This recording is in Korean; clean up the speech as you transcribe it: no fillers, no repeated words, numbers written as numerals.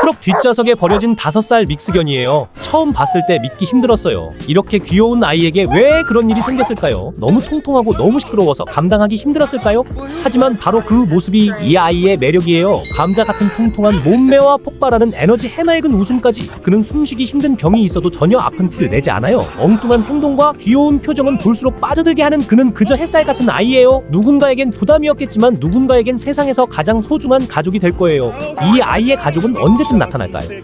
트럭 뒷좌석에 버려진 5살 믹스견이에요. 처음 봤을 때 믿기 힘들었어요. 이렇게 귀여운 아이에게 왜 그런 일이 생겼을까요? 너무 통통하고 너무 시끄러워서 감당하기 힘들었을까요? 하지만 바로 그 모습이 이 아이의 매력이에요. 감자 같은 통통한 몸매와 폭발하는 에너지 해맑은 웃음까지. 그는 숨쉬기 힘든 병이 있어도 전혀 아픈 티를 내지 않아요. 엉뚱한 행동과 귀여운 표정은 볼수록 빠져들게 하는 그는 그저 햇살 같은 아이예요. 누군가에겐 부담이었겠지만 누군가에겐 세상에서 가장 소중한 가족이 될 거예요. 이 아이의 가족은 언제쯤 나타날까요?